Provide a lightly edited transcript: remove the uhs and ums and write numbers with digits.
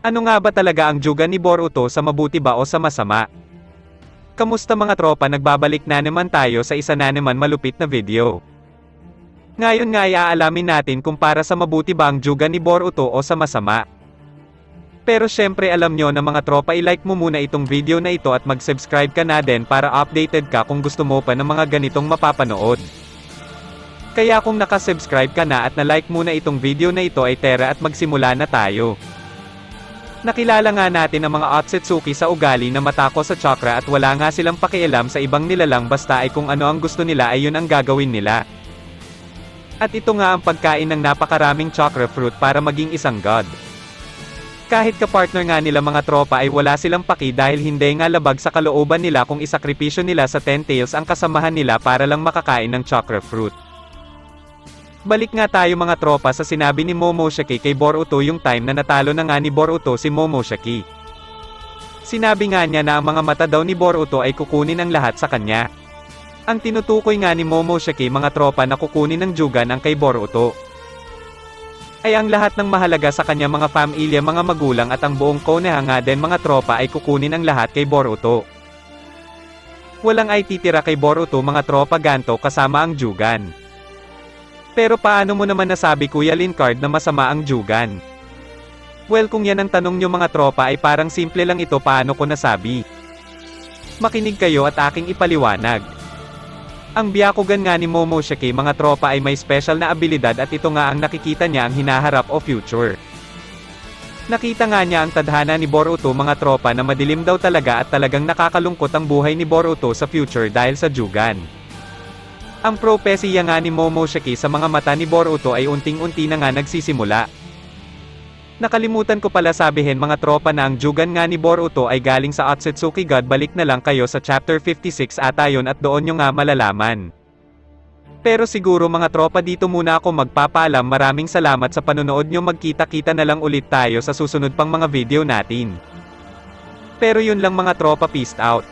Ano nga ba talaga ang Jugan ni Boruto, sa mabuti ba o sa masama? Kamusta mga tropa, nagbabalik na naman tayo sa isa na naman malupit na video. Ngayon nga iaalamin natin kung para sa mabuti ba ang Jugan ni Boruto o sa masama. Pero syempre alam nyo na mga tropa, i-like mo muna itong video na ito at mag-subscribe ka na din para updated ka kung gusto mo pa ng mga ganitong mapapanood. Kaya kung nakasubscribe ka na at na-like muna itong video na ito ay tara at magsimula na tayo. Nakilala nga natin ang mga Otsutsuki sa ugali na matako sa chakra at wala nga silang pakialam sa ibang nilalang, basta ay kung ano ang gusto nila ay yun ang gagawin nila. At ito nga ang pagkain ng napakaraming chakra fruit para maging isang god. Kahit kapartner nga nila mga tropa ay wala silang paki dahil hindi nga labag sa kalooban nila kung isakripisyo nila sa 10 tails ang kasamahan nila para lang makakain ng chakra fruit. Balik nga tayo mga tropa sa sinabi ni Momoshiki kay Boruto yung time na natalo na nga ni Boruto si Momoshiki. Sinabi nga niya na ang mga mata daw ni Boruto ay kukunin ang lahat sa kanya. Ang tinutukoy nga ni Momoshiki mga tropa na kukunin ng Jugan ang kay Boruto ay ang lahat ng mahalaga sa kanya, mga pamilya, mga magulang at ang buong Konoha nga din mga tropa ay kukunin ang lahat kay Boruto. Walang ay titira kay Boruto mga tropa ganto kasama ang Jugan. Pero paano mo naman nasabi Kuya Lincard na masama ang Jugan? Well, kung yan ang tanong nyo mga tropa ay parang simple lang ito, paano ko nasabi. Makinig kayo at aking ipaliwanag. Ang Byakugan nga ni Momoshiki mga tropa ay may special na abilidad at ito nga ang nakikita niya ang hinaharap o future. Nakita nga niya ang tadhana ni Boruto mga tropa na madilim daw talaga at talagang nakakalungkot ang buhay ni Boruto sa future dahil sa Jugan. Ang propesya nga ni Momoshiki sa mga mata ni Boruto ay unting-unti na nga nagsisimula. Nakalimutan ko pala sabihin mga tropa na ang Jugan nga ni Boruto ay galing sa Otsutsuki God. Balik na lang kayo sa chapter 56 ata yun at doon nyo nga malalaman. Pero siguro mga tropa dito muna ako magpapaalam. Maraming salamat sa panonood nyo, magkita-kita na lang ulit tayo sa susunod pang mga video natin. Pero yun lang mga tropa, peace out.